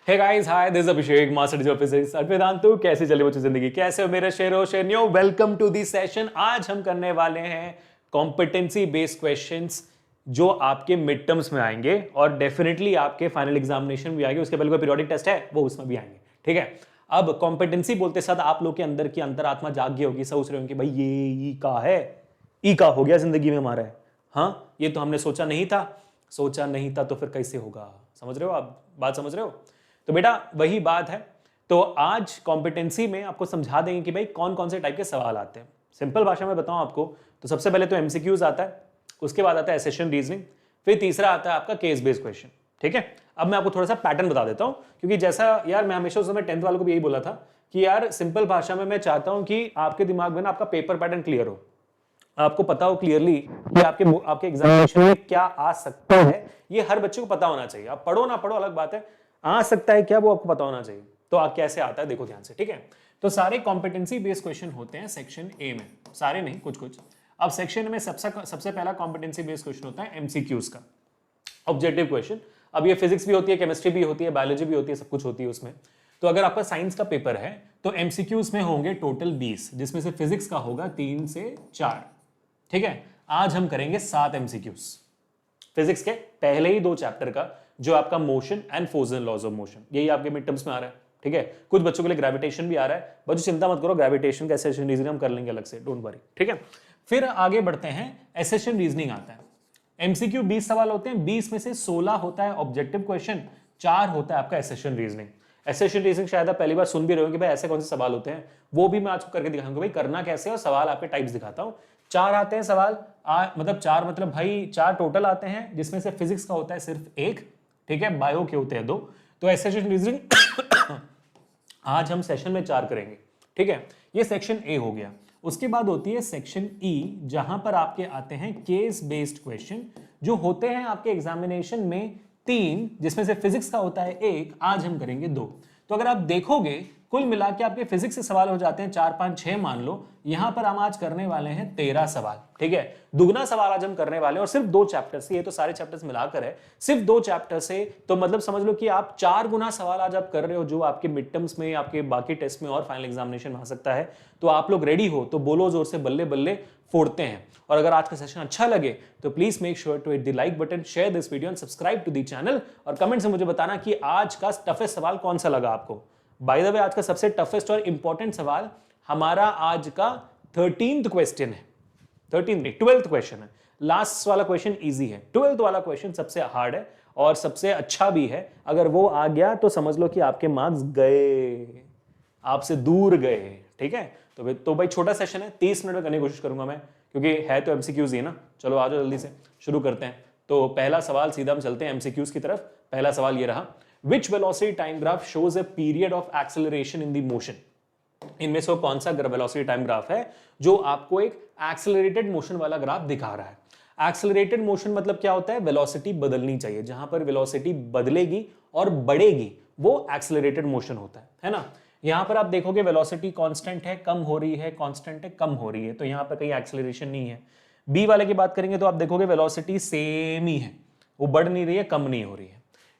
Hey guys, hi, this is Abhishek, master teacher of physics at Vedantu. कैसे चले बच्चों जिंदगी, कैसे हो मेरे शेरो शेरनियो? Welcome to this session. आज हम करने वाले हैं कॉम्पिटेंसी बेस्ड क्वेश्चंस जो आपके मिड टर्म्स में आएंगे और डेफिनेटली आपके फाइनल एग्जामिनेशन में भी आएंगे। उसके पहले कोई पीरियोडिक टेस्ट है वो उसमें भी आएंगे, ठीक है। अब कॉम्पिटेंसी बोलते साथ आप लोग के अंदर की अंतरात्मा जाग गई होगी, सोच रहे होंगे भाई ये ई का है, ई का हो गया जिंदगी में हमारा है। हाँ, ये तो हमने सोचा नहीं था तो फिर कैसे होगा? समझ रहे हो आप बात, समझ रहे हो? तो बेटा वही बात है। तो आज कॉम्पिटेंसी में आपको समझा देंगे कि भाई कौन कौन से टाइप के सवाल आते हैं। सिंपल भाषा में बताऊं आपको तो सबसे पहले तो एमसीक्यूज आता है, उसके बाद आता है एसेशन रीजनिंग, फिर तीसरा आता है आपका केस बेस्ड क्वेश्चन, ठीक है। अब मैं आपको थोड़ा सा पैटर्न बता देता हूं, क्योंकि जैसा यार मैं हमेशा उस समय 10th वालों को भी यही बोला था कि यार सिंपल भाषा में मैं चाहता हूं कि आपके दिमाग में ना आपका पेपर पैटर्न क्लियर हो, आपको पता हो क्लियरली कि आपके एग्जामिनेशन में क्या आ सकता है। ये हर बच्चे को पता होना चाहिए। आप पढ़ो ना पढ़ो अलग बात है, आ सकता है क्या वो आपको पता होना चाहिए। तो आप कैसे आता है देखो ध्यान से, ठीक है। तो सारे कॉम्पिटेंसी बेस्ड क्वेश्चन होते हैं सेक्शन ए में, सारे नहीं कुछ कुछ। अब सेक्शन में सबसे पहला कॉम्पिटेंसी बेस्ड क्वेश्चन होता है एमसीक्यूज का, ऑब्जेक्टिव क्वेश्चन। अब ये फिजिक्स भी होती है, केमिस्ट्री भी होती है, बायोलॉजी भी होती है, सब कुछ होती है उसमें। तो अगर आपका साइंस का पेपर है तो एमसीक्यूज में होंगे टोटल 20, जिसमें से फिजिक्स का होगा 3 से 4, ठीक है। आज हम करेंगे 7 एमसीक्यूज फिजिक्स के पहले ही 2 चैप्टर का, जो आपका motion and force and laws of motion, यही आपके मिड टर्म्स में आ रहा है, ठीक है। कुछ बच्चों के लिए ग्रेविटेशन भी आ रहा है, बच्चों चिंता मत करो, ग्रेविटेशन का एसेशन रीजनिंग हम कर लेंगे अलग से, डोंट वरी, ठीक है। फिर आगे बढ़ते हैं, एसेशन रीजनिंग आता है। एमसीक्यू 20 सवाल होते हैं, 20 में से 16 होता है ऑब्जेक्टिव क्वेश्चन, 4 होता है आपका एसेशन रीजनिंग। एसेशन रीजनिंग शायद आप पहली बार सुन भी रहे हो कि भाई ऐसे कौन से सवाल होते हैं, वो भी मैं आपको करके दिखाऊंगा भाई करना कैसे, और सवाल आपके टाइप्स दिखाता हूं। 4 आते हैं सवाल, मतलब 4 मतलब भाई 4 टोटल आते हैं, जिसमें से फिजिक्स का होता है सिर्फ 1, ठीक है, बायो के होते हैं 2। तो एसेशन रीजनिंग आज हम सेशन में 4 करेंगे, ठीक है। ये सेक्शन ए हो गया। उसके बाद होती है सेक्शन ई, जहां पर आपके आते हैं केस बेस्ड क्वेश्चन, जो होते हैं आपके एग्जामिनेशन में 3, जिसमें से फिजिक्स का होता है 1, आज हम करेंगे 2। तो अगर आप देखोगे कुल मिला के आपके फिजिक्स से सवाल हो जाते हैं 4, 5, 6 मान लो, यहां पर हम आज करने वाले हैं 13 सवाल, ठीक है। दुगना सवाल आज हम करने वाले हैं, और सिर्फ 2 चैप्टर से, ये तो सारे चैप्टर्स मिलाकर है, सिर्फ 2 चैप्टर से, तो मतलब समझ लो कि आप 4 गुना सवाल आज आप कर रहे हो, जो आपके मिड टर्म्स में, आपके बाकी टेस्ट में और फाइनल एग्जामिनेशन में आ सकता है। तो आप लोग रेडी हो तो बोलो जोर से, बल्ले बल्ले फोड़ते हैं। और अगर आज का सेशन अच्छा लगे तो please make sure to hit the like button, share this video and subscribe to the channel, और कमेंट से मुझे बताना कि आज का टफेस्ट सवाल कौन सा लगा आपको। बाय द वे, आज का सबसे टफेस्ट और इंपॉर्टेंट सवाल हमारा आज का 13th क्वेश्चन है, 12th क्वेश्चन है। लास्ट वाला क्वेश्चन इजी है, 12th वाला क्वेश्चन सबसे हार्ड है और सबसे अच्छा भी है। अगर वो आ गया तो समझ लो कि आपके मार्क्स गए, आपसे दूर गए, ठीक है। तो भाई छोटा सेशन है, 30 मिनट में करने की कोशिश करूंगा मैं, क्योंकि है तो एमसीक्यूज ही ना। चलो आ जाओ जल्दी से शुरू करते हैं। तो पहला सवाल, सीधा हम चलते हैं एमसीक्यूज की तरफ। पहला सवाल ये रहा, Which velocity time graph shows a period of acceleration in the motion? इनमें से कौन सा वेलोसिटी टाइम ग्राफ है जो आपको एक एक्सेलरेटेड मोशन वाला ग्राफ दिखा रहा है? एक्सेलरेटेड मोशन मतलब क्या होता है? वेलोसिटी बदलनी चाहिए, जहां पर वेलोसिटी बदलेगी और बढ़ेगी वो एक्सेलरेटेड मोशन होता है ना। यहां पर आप देखोगे वेलोसिटी कांस्टेंट है, कम हो रही है, कांस्टेंट है, कम हो रही है, तो यहां पर कहीं एक्सेलरेशन नहीं है। बी वाले की बात करेंगे तो आप देखोगे वेलोसिटी सेम ही है, वो बढ़ नहीं रही है, कम नहीं हो रही है।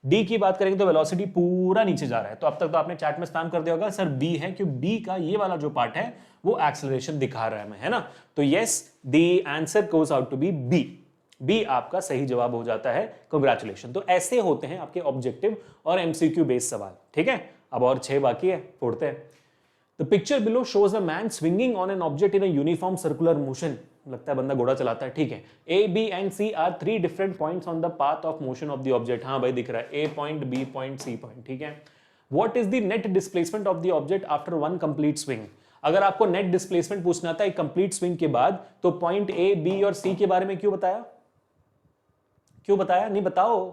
डी की बात करेंगे तो वेलोसिटी पूरा नीचे जा रहा है। तो अब तक तो आपने चैट में स्पैम कर दिया होगा सर बी है, क्योंकि बी का ये वाला जो पार्ट है वो एक्सेलरेशन दिखा रहा है मैं, है ना। तो yes, the answer goes out to be B. B आपका सही जवाब हो जाता है, कांग्रेचुलेशन। तो ऐसे होते हैं आपके ऑब्जेक्टिव और एमसीक्यू बेस्ड सवाल, ठीक है। अब और 6 बाकी है, फोड़ते हैं। The picture below shows a man swinging on an object in a uniform circular motion. लगता है बंदा घोड़ा चलाता है, ठीक है। A, B and C are 3 different points on the path of motion of the object. हाँ भाई दिख रहा है, A point, B point, C point, ठीक है। What is the net displacement of the object after one complete swing? अगर आपको net displacement पूछना था एक कंप्लीट स्विंग के बाद, तो पॉइंट A, B और C के बारे में क्यों बताया? क्यों बताया? नहीं बताओ,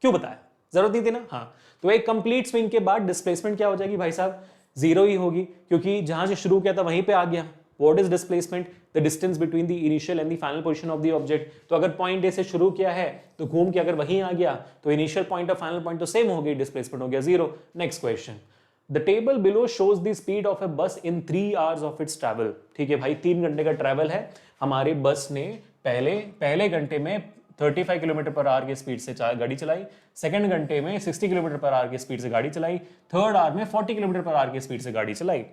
क्यों बताया? जरूरत नहीं थी ना। हाँ, तो एक कंप्लीट स्विंग के बाद डिस्प्लेसमेंट क्या हो जाएगी भाई साहब? 0 ही होगी, क्योंकि जहां से शुरू किया था वहीं पे आ गया। What is displacement? The distance between the initial and the final position of the object. तो अगर पॉइंट ए से शुरू किया है तो घूम के अगर वहीं आ गया तो इनिशियल पॉइंट और फाइनल पॉइंट तो सेम हो गई, डिस्प्लेसमेंट हो गया 0। Next question, the table below shows the speed of a bus in 3 hours of its travel. ठीक है भाई, 3 घंटे का ट्रैवल है, हमारे बस ने पहले घंटे में 35 किलोमीटर पर आवर की स्पीड से गाड़ी चलाई, सेकंड घंटे में 60 किलोमीटर पर आवर की स्पीड से गाड़ी चलाई, थर्ड आवर में 40 किलोमीटर पर आवर की स्पीड से गाड़ी चलाई।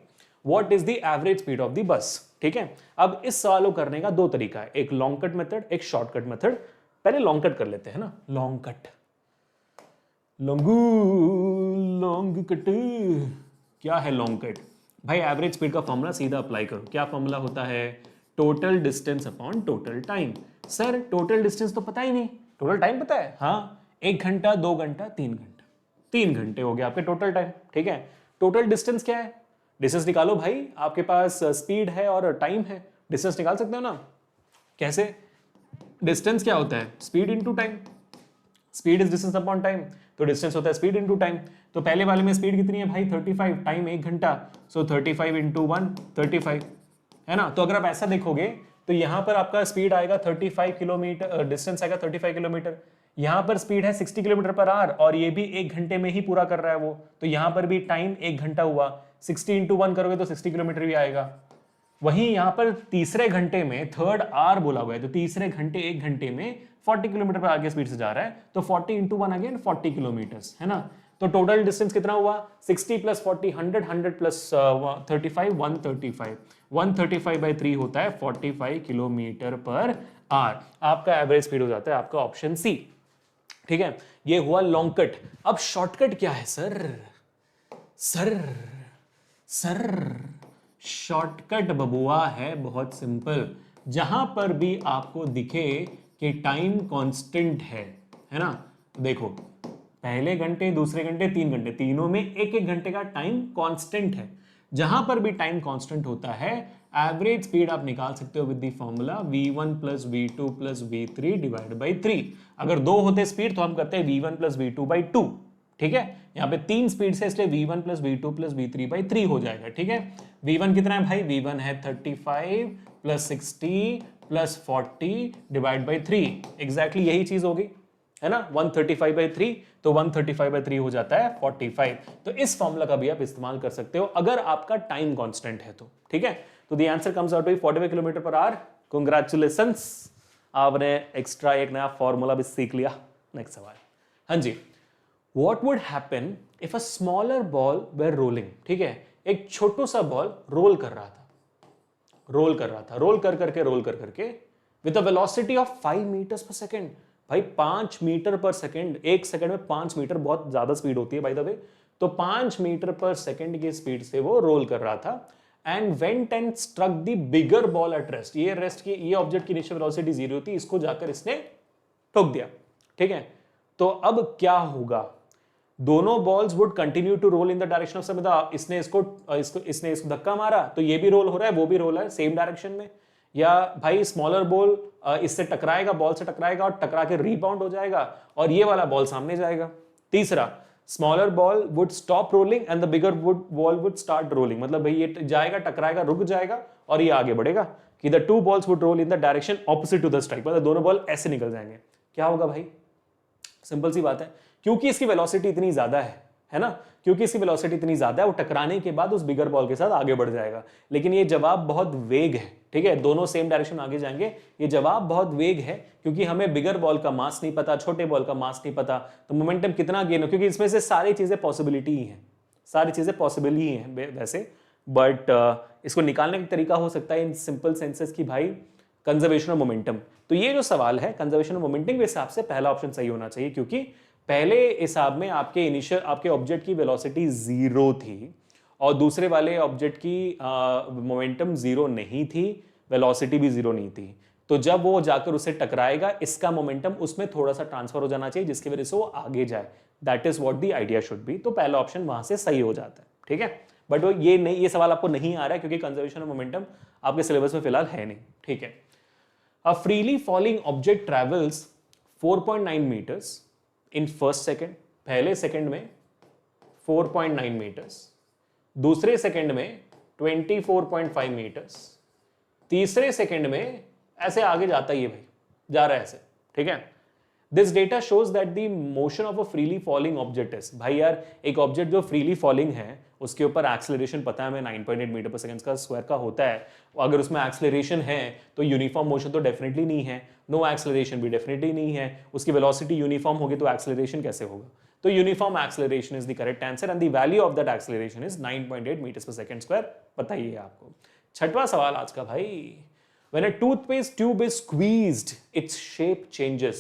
What is the average speed of the bus? ठीक है, अब इस सवाल को करने का दो तरीका है, एक लॉन्ग कट मेथड, एक शॉर्टकट मेथड। पहले लॉन्ग कट कर लेते हैं ना, लॉन्ग कट, लॉन्ग कट क्या है लॉन्ग कट? भाई एवरेज स्पीड का फॉर्मूला सीधा अप्लाई करो। क्या फॉर्मूला होता है? Total distance upon total time. Sir total distance तो पता ही नहीं, टोटल टाइम पता है? हाँ, 1 घंटा, 2 घंटा, 3 घंटा, 3 घंटे हो गया आपके टोटल टाइम। ठीक है, टोटल डिस्टेंस क्या है? डिस्टेंस निकालो भाई, आपके पास स्पीड है और टाइम है, डिस्टेंस निकाल सकते हो ना। कैसे? डिस्टेंस क्या होता है? Speed into time. Speed is distance upon time, तो डिस्टेंस होता है स्पीड इनटू टाइम। तो पहले वाले में स्पीड कितनी है भाई? 35, टाइम 1 घंटा, सो 35 इंटू 1 35, है ना। तो अगर आप ऐसा देखोगे तो यहां पर आपका स्पीड आएगा 35 किलोमीटर, डिस्टेंस आएगा 35 किलोमीटर। यहां पर स्पीड है 60 किलोमीटर पर आवर और ये भी 1 घंटे में ही पूरा कर रहा है वो, तो यहां पर भी टाइम 1 घंटा हुआ। 60 इंटू 1 करोगे तो 60 किलोमीटर भी आएगा। वहीं यहां पर तीसरे घंटे में, थर्ड आवर बोला हुआ है, तो तीसरे घंटे 1 घंटे में 40 किलोमीटर पर आगे स्पीड से जा रहा है, तो 40 इंटू 1 अगेन 40 किलोमीटर्स, है ना। तो टोटल डिस्टेंस कितना हुआ? 60 प्लस 40 100, 100 प्लस 35 135, 135 बाई 3 होता है 45 किलोमीटर पर आवर। आपका एवरेज स्पीड हो जाता है आपका ऑप्शन सी। ठीक है, ये हुआ लॉन्ग कट। अब शॉर्टकट क्या है सर? सर शॉर्टकट बबुआ है बहुत सिंपल। जहां पर भी आपको दिखे कि टाइम कांस्टेंट है ना। देखो, पहले घंटे, दूसरे घंटे, 3 घंटे, तीनों में 1-1 घंटे का टाइम कांस्टेंट है। जहां पर भी टाइम कांस्टेंट होता है, एवरेज स्पीड आप निकाल सकते हो with the formula v1 plus v2 plus v3 divide by 3। अगर 2 होते स्पीड तो हम करते हैं v1 प्लस v2 बाई 2। ठीक है, यहाँ पे 3 स्पीड से, इसलिए v1 plus v2 plus v3 by 3 हो जाएगा। ठीक है, v1 कितना है भाई? v1 है 35 plus 60 plus 40 divide by 3। Exactly यही चीज होगी, है ना। 135 बाई 3, तो 135 बाई 3 हो जाता है 45। तो इस फॉर्मूला का भी आप इस्तेमाल कर सकते हो अगर आपका टाइम कांस्टेंट है तो। ठीक है, तो the answer comes out to 45 kilometre per hour. Congratulations, आपने एक्स्ट्रा एक नया फॉर्मूला भी सीख लिया। नेक्स्ट सवाल, हाँ जी। What would happen if a smaller ball were rolling? ठीक है, एक छोटू सा बॉल रोल कर रहा था, रोल कर करके with a velocity of 5 metres per second. भाई 5 मीटर पर सेकेंड, 1 सेकेंड में 5 मीटर बहुत ज्यादा स्पीड होती है बाय द वे। तो 5 मीटर पर सेकेंड की स्पीड से वो रोल कर रहा था and went and struck the bigger ball at rest. ये रेस्ट की, ये ऑब्जेक्ट की इनिशियल वेलोसिटी 0 थी, इसको जाकर इसने ठोक दिया। ठीक है, तो अब क्या होगा? दोनों balls would continue to roll in the direction of some. इसने इसको धक्का मारा तो ये भी रोल हो रहा है, वो भी रोल है सेम डायरेक्शन में। या भाई स्मॉलर बॉल इससे टकराएगा, बॉल से टकराएगा और टकरा के रीबाउंड हो जाएगा और ये वाला बॉल सामने जाएगा। तीसरा, smaller ball would stop rolling and the bigger ball would start rolling. मतलब भाई ये जाएगा, टकराएगा, रुक जाएगा और ये आगे बढ़ेगा। कि the two balls would roll in the direction opposite to the strike, मतलब दोनों बॉल ऐसे निकल जाएंगे। क्या होगा भाई? सिंपल सी बात है, क्योंकि इसकी वेलोसिटी इतनी ज्यादा है ना, क्योंकि इसकी वेलोसिटी इतनी ज्यादा है, वो टकराने के बाद उस बिगर बॉल के साथ आगे बढ़ जाएगा। लेकिन ये जवाब बहुत वेग है। ठीक है, दोनों सेम डायरेक्शन आगे जाएंगे, ये जवाब बहुत वेग है क्योंकि हमें बिगर बॉल का मास नहीं पता, छोटे बॉल का मास नहीं पता, तो मोमेंटम कितना गेन हो, क्योंकि इसमें से सारी चीजें पॉसिबिलिटी ही है, सारी चीजें पॉसिबल ही है वैसे। बट इसको निकालने का तरीका हो सकता है इन सिंपल सेंसेस की भाई कंजर्वेशन ऑफ मोमेंटम। तो ये जो सवाल है कंजर्वेशन ऑफ मोमेंटम के हिसाब से पहला ऑप्शन सही होना चाहिए, क्योंकि पहले हिसाब में आपके ऑब्जेक्ट की वेलोसिटी 0 थी और दूसरे वाले ऑब्जेक्ट की मोमेंटम 0 नहीं थी, वेलोसिटी भी 0 नहीं थी। तो जब वो जाकर उसे टकराएगा, इसका मोमेंटम उसमें थोड़ा सा ट्रांसफर हो जाना चाहिए जिसकी वजह से वो आगे जाए। That is what the idea should be. तो पहला ऑप्शन वहां से सही हो जाता है। ठीक है, बट वो ये नहीं, ये सवाल आपको नहीं आ रहा है क्योंकि कंजर्वेशन ऑफ मोमेंटम आपके सिलेबस में फिलहाल है नहीं। ठीक है, a freely falling object travels 4.9 metres in first second. पहले सेकेंड में 4.9 मीटर्स, दूसरे सेकेंड में 24.5 मीटर्स, तीसरे सेकेंड में ऐसे आगे जाता ही है भाई, जा रहा है ऐसे। ठीक है, this data shows that the motion of a freely falling object is, भाई यार एक ऑब्जेक्ट जो फ्रीली फॉलिंग है उसके ऊपर एक्सेलरेशन पता है हमें 9.8 मीटर पर सेकंड का स्क्वायर का होता है, अगर उसमें एक्सेलरेशन है तो यूनिफॉर्म मोशन तो डेफिनेटली नहीं है, नो एक्सेलरेशन भी डेफिनेटली नहीं है, उसकी वेलोसिटी यूनिफॉर्म होगी तो एक्सेलरेशन कैसे होगा, तो uniform acceleration is the correct answer and the value of that acceleration is 9.8 metres per second square, बताइए आपको। छठवां सवाल आज का भाई, when a toothpaste tube is squeezed its shape changes,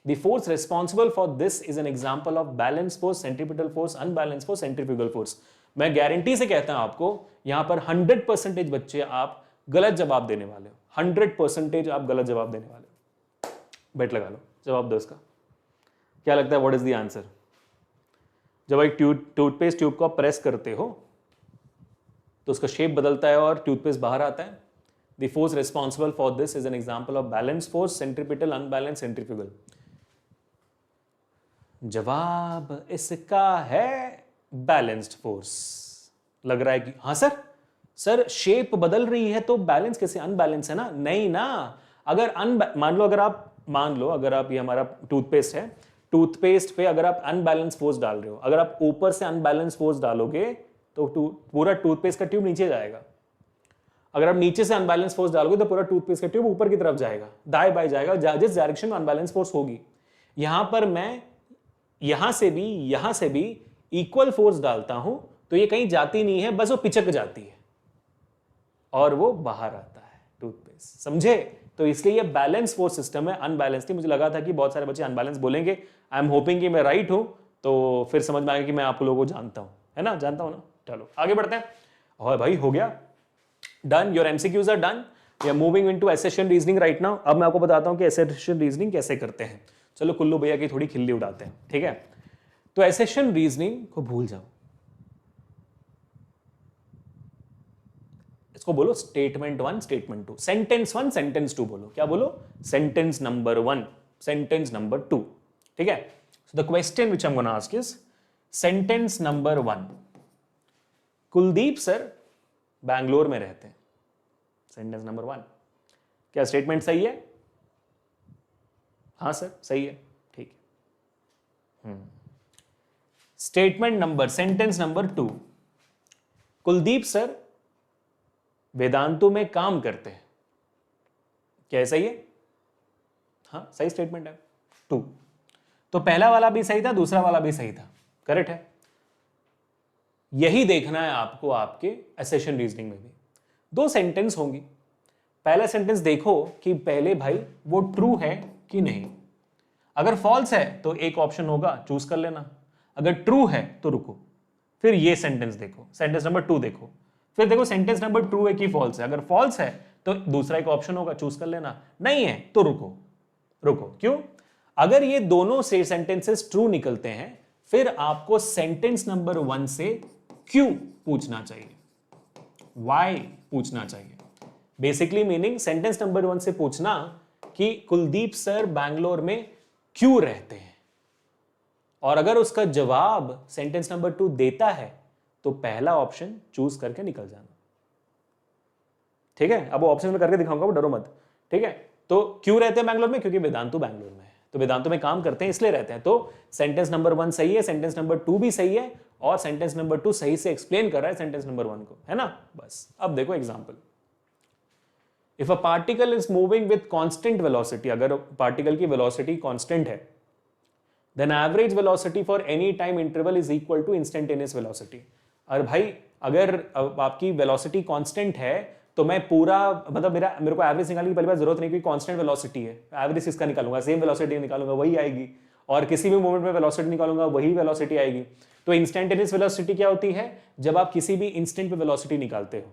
the force responsible for this is an example of balance force, centripetal force, unbalanced force, centrifugal force। मैं guarantee से कहता हूं आपको यहां पर 100% बच्चे आप गलत जवाब देने वाले हो, 100% आप गलत जवाब देने वाले हो, बेट लगा लो, जवाब दो इसका, क्या लगता है व्हाट इज द आंसर। जब एक टूथपेस्ट ट्यूब को प्रेस करते हो तो उसका शेप बदलता है और टूथपेस्ट बाहर आता है। The force responsible for this is an example of balanced force, centripetal, unbalanced, centrifugal। जवाब इसका है बैलेंस्ड फोर्स। लग रहा है कि हाँ सर शेप बदल रही है तो बैलेंस कैसे, अनबैलेंस है ना, नहीं ना। अगर मान लो अगर आप ये हमारा टूथपेस्ट है, टूथपेस्ट पे अगर आप अनबैलेंस फोर्स डाल रहे हो, अगर आप ऊपर से अनबैलेंस फोर्स डालोगे तो पूरा टूथपेस्ट का ट्यूब नीचे जाएगा, अगर आप नीचे से अनबैलेंस फोर्स डालोगे तो पूरा टूथपेस्ट का ट्यूब ऊपर की तरफ जाएगा, दाएं बाएं जाएगा, जिस डायरेक्शन में अनबैलेंस फोर्स होगी। यहां पर मैं यहां से भी इक्वल फोर्स डालता हूं तो ये कहीं जाती नहीं है, बस वो पिचक जाती है और वो बाहर आता है टूथपेस्ट, समझे। तो इसलिए ये बैलेंस फोर्स सिस्टम है, अनबैलेंस नहीं। मुझे लगा था कि बहुत सारे बच्चे अनबैलेंस बोलेंगे, आई एम होपिंग कि मैं राइट हूं, तो फिर समझ में आएगा कि मैं आप लोगों को जानता हूं, है ना, जानता हूं ना। चलो आगे बढ़ते हैं। और भाई हो गया done, your MCQs are done, we are moving into assertion reasoning right now. अब मैं आपको बताता हूं कि एसेशन रीजनिंग कैसे करते हैं। चलो कुल्लू भैया की थोड़ी खिल्ली उड़ाते हैं, ठीक है। तो एसेशन रीजनिंग को भूल जाओ, इसको बोलो स्टेटमेंट 1 स्टेटमेंट 2, सेंटेंस 1 सेंटेंस 2 बोलो। क्या बोलो, सेंटेंस नंबर 1 सेंटेंस नंबर 2, ठीक है। So the question which I am gonna ask is sentence number 1, Kuldeep sir Bangalore में रहते हैं। सेंटेंस नंबर 1, क्या स्टेटमेंट सही है? हाँ सर सही है, ठीक है। Statement number, sentence number 2, Kuldeep sir Vedantu में काम करते हैं। क्या सही है? हाँ सही स्टेटमेंट है 2। तो पहला वाला भी सही था, दूसरा वाला भी सही था, करेक्ट है। यही देखना है आपको आपके एसेशन रीजनिंग में भी। 2 सेंटेंस होंगी, पहला सेंटेंस देखो कि पहले भाई वो ट्रू है कि नहीं। अगर फॉल्स है तो एक ऑप्शन होगा, चूज कर लेना। अगर ट्रू है तो रुको, फिर ये सेंटेंस देखो, सेंटेंस नंबर 2 देखो, फिर देखो सेंटेंस नंबर 2 है कि फॉल्स है। अगर फॉल्स है तो दूसरा एक ऑप्शन होगा, चूज कर लेना। नहीं है तो रुको। क्यों? अगर ये दोनों से सेंटेंसेस ट्रू निकलते हैं फिर आपको सेंटेंस नंबर 1 से क्यों पूछना चाहिए, वाई पूछना चाहिए। बेसिकली मीनिंग सेंटेंस नंबर 1 से पूछना कि कुलदीप सर बैंगलोर में क्यों रहते हैं, और अगर उसका जवाब सेंटेंस नंबर 2 देता है तो पहला ऑप्शन चूज करके निकल जाना, ठीक है। अब वो ऑप्शन में करके दिखाऊंगा, वो डरो मत, ठीक है। तो क्यों रहते हैं बैंगलोर में? क्योंकि वेदांतु बैंगलोर में है, तो वेदांतु में काम करते हैं इसलिए रहते हैं। तो सेंटेंस नंबर 1 सही है, सेंटेंस नंबर 2 भी सही है, और सेंटेंस नंबर 2 सही से एक्सप्लेन कर रहा है सेंटेंस नंबर 1 को, है ना। बस अब देखो example, if a particle is moving with constant velocity, अगर पार्टिकल की वेलोसिटी कांस्टेंट है, then average velocity for any time interval is equal to instantaneous velocity. और भाई अगर आपकी वेलोसिटी कांस्टेंट है तो मैं पूरा मतलब मेरे को एवरेज निकालने की पहली बार जरूरत नहीं, क्योंकि कांस्टेंट वेलोसिटी है, एवरेज किसका निकालूंगा, सेम वेलोसिटी निकालूंगा वही आएगी, और किसी भी मोमेंट में वेलोसिटी निकालूंगा वही वेलोसिटी आएगी। तो इंस्टेंटेनियस वेलोसिटी क्या होती है? जब आप किसी भी इंस्टेंट पे वेलोसिटी निकालते हो,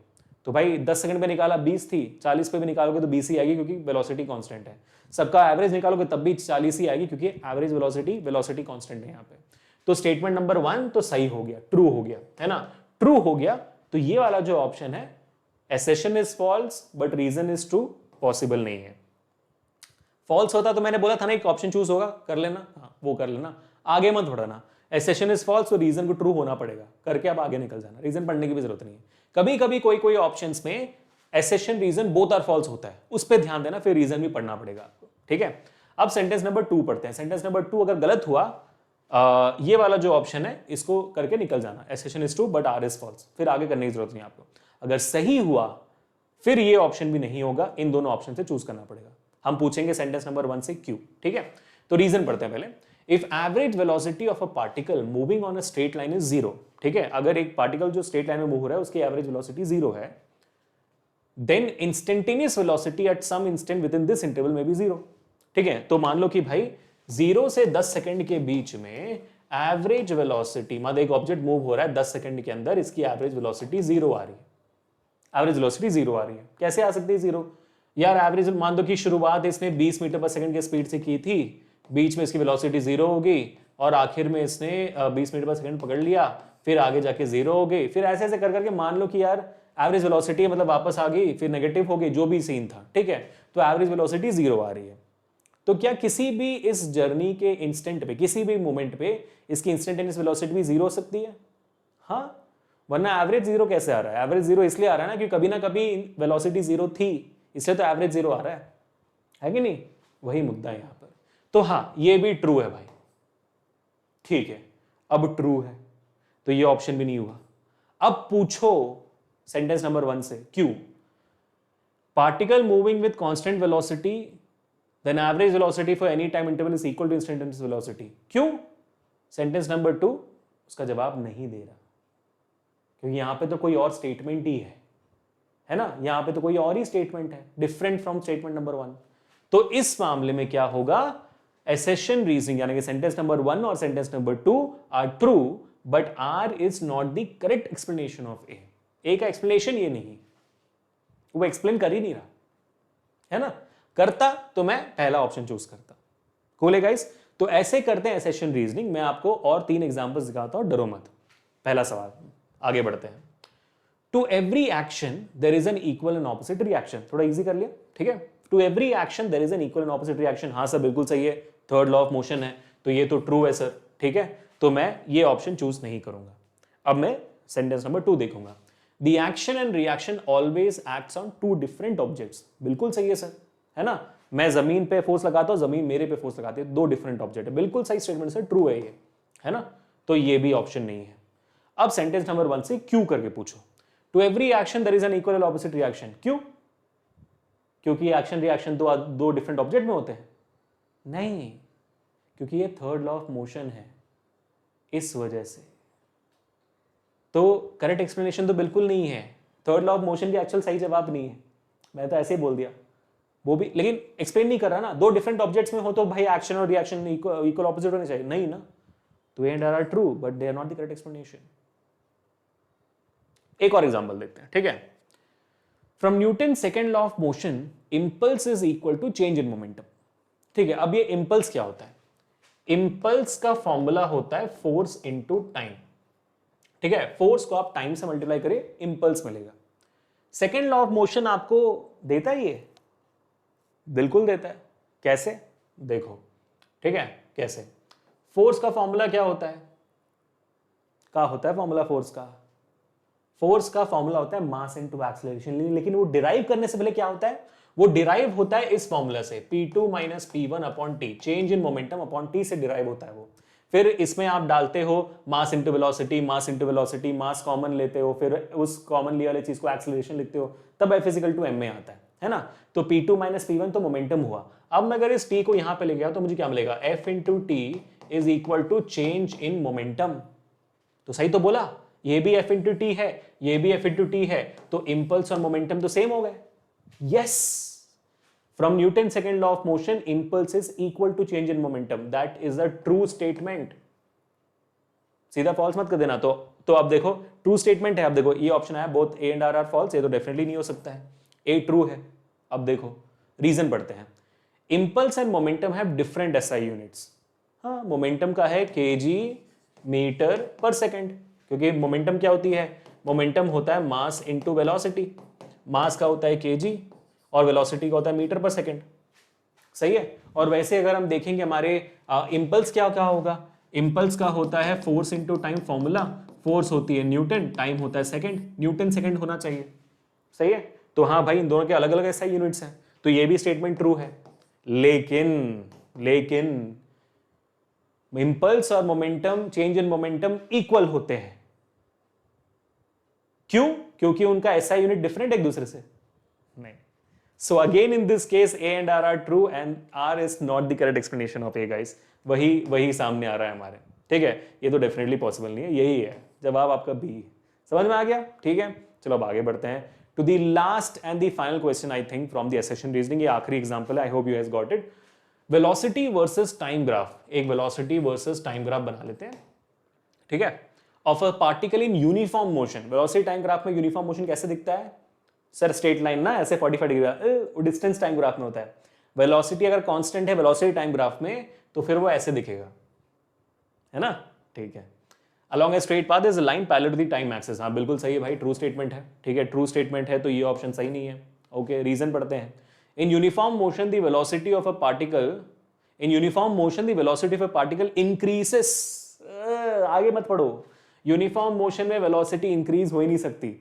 तो भाई 10 सेकंड पे निकाला 20 थी, 40 पे भी निकालोगे तो 20 ही आएगी, क्योंकि वेलोसिटी कांस्टेंट है। सबका एवरेज निकालोगे तब भी 40 ही आएगी, क्योंकि एवरेज वेलोसिटी कांस्टेंट है यहाँ पे। तो स्टेटमेंट नंबर 1 तो सही हो गया, ट्रू हो गया, है ना, ट्रू हो गया। तो ये वाला जो ऑप्शन है, assertion is false but reason is true, possible नहीं है। फॉल्स होता तो मैंने बोला था ना एक ऑप्शन चूज होगा, कर लेना, हाँ वो कर लेना, आगे मत बढ़ना। assertion is false तो रीजन को ट्रू होना पड़ेगा, करके आप आगे निकल जाना, रीजन पढ़ने की भी जरूरत नहीं है। कभी कभी कोई ऑप्शंस में assertion reason both are false होता है, उस पर ध्यान देना, फिर रीजन भी पढ़ना पड़ेगा आपको, ठीक है। अब सेंटेंस नंबर 2 पढ़ते हैं। सेंटेंस नंबर 2 अगर गलत हुआ, ये वाला जो ऑप्शन है इसको करके निकल जाना, assertion is true but R is false, फिर आगे करने की जरूरत नहीं आपको। अगर सही हुआ फिर ये ऑप्शन भी नहीं होगा, इन दोनों ऑप्शन से चूज करना पड़ेगा। हम पूछेंगे सेंटेंस नंबर 1 से क्यों, ठीक है। तो रीजन पढ़ते हैं पहले। If average velocity of a particle moving on a straight line is 0, ठीक है, अगर एक पार्टिकल जो स्ट्रेट लाइन में मूव हो रहा है उसकी एवरेज वेलोसिटी 0 है, then instantaneous velocity at some instant within this interval में भी 0, ठीक है। तो मान लो कि भाई 0 से 10 सेकंड के बीच में एवरेज वेलोसिटी, मतलब एक ऑब्जेक्ट मूव हो रहा है 10 सेकंड के अंदर, इसकी एवरेज वेलोसिटी 0 आ रही है। एवरेज वेलोसिटी 0 आ रही है, कैसे आ सकती है 0? यार एवरेज मान दो कि शुरुआत इसने 20 मीटर पर सेकंड की स्पीड से की थी, बीच में इसकी वेलोसिटी 0 होगी और आखिर में इसने 20 मीटर पर सेकंड पकड़ लिया, फिर आगे जाके 0 हो गई, फिर ऐसे ऐसे कर करके मान लो कि यार एवरेज वेलोसिटी मतलब वापस आ गई, फिर नेगेटिव हो गई, जो भी सीन था, ठीक है। तो एवरेज वेलोसिटी 0 आ रही है। तो क्या किसी भी इस जर्नी के इंस्टेंट पे, किसी भी मोमेंट पे इसकी इंस्टेंटेनियस वेलोसिटी भी 0 हो सकती है? हाँ, वरना एवरेज 0 कैसे आ रहा है? एवरेज 0 इसलिए आ रहा है ना कि कभी ना कभी वेलोसिटी 0 थी, इसलिए तो एवरेज 0 आ रहा है कि नहीं? वही मुद्दा है यहां पर। तो हाँ, ये भी ट्रू है भाई, ठीक है, अब ट्रू है तो ये ऑप्शन भी नहीं हुआ। अब पूछो सेंटेंस नंबर 1 से क्यों? Particle moving with constant velocity, then average velocity for any time interval is equal to instantaneous velocity. क्यों? सेंटेंस नंबर 2 उसका जवाब नहीं दे रहा, क्योंकि यहां पे तो कोई और स्टेटमेंट ही है ना, यहां पे तो कोई और ही स्टेटमेंट है डिफरेंट फ्रॉम स्टेटमेंट नंबर 1। तो इस मामले में क्या होगा? एसेशन रीजनिंग यानी कि सेंटेंस नंबर 1 और sentence number 2 are true but R is not the correct explanation of A का एक्सप्लेनेशन ये नहीं, वो एक्सप्लेन कर ही नहीं रहा है ना। करता तो मैं पहला ऑप्शन चूज करता। कूल है गाइस? तो ऐसे करते हैं एसेशन रीजनिंग। मैं आपको और 3 एग्जांपल्स दिखाता हूं, डरो मत। पहला सवाल, आगे बढ़ते हैं। To every action there is an equal and opposite reaction. थोड़ा इजी कर लिया, ठीक है। To every action there is an equal and opposite reaction, हाँ सर बिल्कुल सही है, थर्ड लॉ ऑफ मोशन है, तो ये तो ट्रू है सर, ठीक है। तो मैं ये ऑप्शन चूज नहीं करूंगा। अब मैं सेंटेंस नंबर 2 देखूंगा। The action and reaction always acts on two different objects. बिल्कुल सही है सर, है ना। मैं जमीन पे फोर्स लगाता हूं, जमीन मेरे पे फोर्स लगाती है, 2 डिफरेंट ऑब्जेक्ट है। बिल्कुल सही स्टेटमेंट सर, ट्रू है ये, है ना। तो ये भी ऑप्शन नहीं है। अब सेंटेंस नंबर 1 से क्यों करके पूछो। To every action there is an equal and opposite reaction. क्यों? क्योंकि एक्शन रिएक्शन तो 2 डिफरेंट ऑब्जेक्ट में होते हैं? नहीं, क्योंकि ये थर्ड लॉ ऑफ मोशन है, इस वजह से। तो करेक्ट एक्सप्लेनेशन तो बिल्कुल नहीं है, थर्ड लॉ ऑफ मोशन भी एक्चुअल सही जवाब नहीं है। मैं तो ऐसे ही बोल दिया, वो भी, लेकिन एक्सप्लेन नहीं कर रहा ना। 2 डिफरेंट ऑब्जेक्ट्स में हो तो भाई एक्शन और रिएक्शन इक्वल ऑपोजिट होने चाहिए, नहीं ना। तो A and R true but they are not the correct explanation. एक और एग्जांपल देखते हैं, ठीक है। From Newton second law of motion, impulse is equal to change in momentum. ठीक है, अब ये इंपल्स क्या होता है? इंपल्स का फॉर्मूला होता है फोर्स इनटू टाइम, ठीक है। फोर्स को आप टाइम से मल्टीप्लाई करें, इंपल्स मिलेगा। सेकेंड लॉ ऑफ मोशन आपको देता है ये? बिल्कुल देता है। कैसे? देखो, ठीक है, कैसे। फोर्स का फॉर्मूला क्या होता है? क्या होता है फॉर्मूला फोर्स का? फोर्स का फॉर्मूला होता है मास इनटू एक्सीलरेशन, लेकिन वो डिराइव करने से पहले क्या होता है? वो डिराइव होता है इस फॉर्मूला से, P2 minus P1 upon T, change in momentum upon T से डिराइव होता है वो। फिर इसमें आप डालते हो mass into velocity, mass into velocity, mass common लेते हो, फिर उस कॉमन ली वाली चीज को एक्सीलरेशन लिखते हो, तब F इक्वल टू m में आता है ना। तो P2 माइनस P1 तो मोमेंटम हुआ। अब मैं अगर इस T को यहां पे ले गया तो मुझे क्या मिलेगा? F into T is equal to change in momentum. तो सही तो बोला, ये भी F इंटू टी है, ये भी F इंटू टी है, तो इंपल्स और मोमेंटम तो सेम हो गए। Yes, from Newton second law of motion, impulse is equal to change in momentum, that is a true statement. सीधा फॉल्स मत कर देना। तो अब देखो ट्रू स्टेटमेंट है। अब देखो ये ऑप्शन आया, both A and R are false, ये तो डेफिनेटली नहीं हो सकता है, ए ट्रू है। अब देखो रीजन पढ़ते हैं। Impulse and momentum have different SI units. हाँ, मोमेंटम का है केजी मीटर पर सेकेंड, क्योंकि मोमेंटम क्या होती है? मोमेंटम होता है मास इनटू वेलोसिटी। मास का होता है केजी और वेलोसिटी का होता है मीटर पर सेकेंड, सही है। और वैसे अगर हम देखेंगे हमारे इंपल्स क्या क्या होगा? इंपल्स का होता है force into time formula, force होती है न्यूटन, टाइम होता है सेकंड, न्यूटन सेकंड होना चाहिए, सही है। तो हाँ भाई, इन दोनों के अलग अलग एसआई यूनिट्स हैं, तो ये भी स्टेटमेंट ट्रू है। लेकिन लेकिन इंपल्स और momentum, change in momentum equal होते हैं। क्यों? क्योंकि उनका एसआई यूनिट डिफरेंट एक दूसरे से नहीं। So again in this case A and R are true and R is not the correct explanation of A guys. वही सामने आ रहा है हमारे, ठीक है। ये तो डेफिनेटली पॉसिबल नहीं है, यही है जवाब आपका बी। समझ में आ गया? ठीक है, चलो अब आगे बढ़ते हैं to the last and the final question I think from the assertion reasoning. ये आखिरी एग्जांपल है, I hope you has got it. Velocity versus time graph, एक वेलोसिटी वर्सेस टाइम ग्राफ बना लेते हैं, ठीक है, of a particle in uniform motion. Velocity time graph में यूनिफॉर्म मोशन कैसे दिखता है सर? स्ट्रेट लाइन ना, ऐसे 45 डिग्री, डिस्टेंस टाइम ग्राफ में होता है। वेलोसिटी अगर कांस्टेंट है वेलोसिटी टाइम ग्राफ में तो फिर वो ऐसे दिखेगा, है ना? ठीक है। Along a straight path is a line parallel to the time axis। हाँ बिल्कुल सही है भाई, ट्रू स्टेटमेंट है, ठीक है, ट्रू स्टेटमेंट है तो ये ऑप्शन सही नहीं है। ओके, रीजन पढ़ते हैं। इन uniform motion the velocity of a particle, in uniform motion the velocity of a particle increases. आगे मत पढ़ो, यूनिफॉर्म मोशन में वेलोसिटी इंक्रीज हो ही नहीं सकती।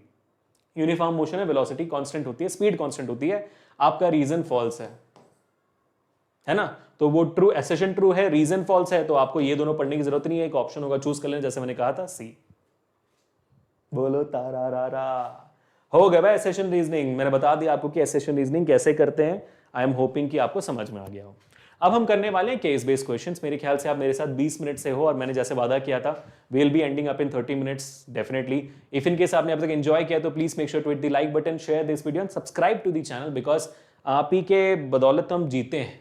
यूनिफॉर्म मोशन में वेलोसिटी कांस्टेंट होती है, स्पीड कांस्टेंट होती है। आपका रीजन फॉल्स है ना? तो वो ट्रू एसेशन ट्रू है, रीजन फॉल्स है, तो आपको ये दोनों पढ़ने की जरूरत नहीं है, एक ऑप्शन होगा चूज कर लेना, जैसे मैंने कहा था सी। बोलो तारा रा रा। हो गया भाई एसेशन रीजनिंग, मैंने बता दिया आपको कि एसेशन रीजनिंग कैसे करते हैं। आई एम होपिंग कि आपको समझ में आ गया हो। अब हम करने वाले हैं केस बेस्ड क्वेश्चंस। मेरे ख्याल से आप मेरे साथ 20 मिनट से हो और मैंने जैसे वादा किया था we will be ending up in 30 minutes definitely. If in case आपने अब तक एंजॉय किया तो please make sure to hit the like button, share this video and subscribe to the channel, because आप ही के बदौलत हम जीते हैं।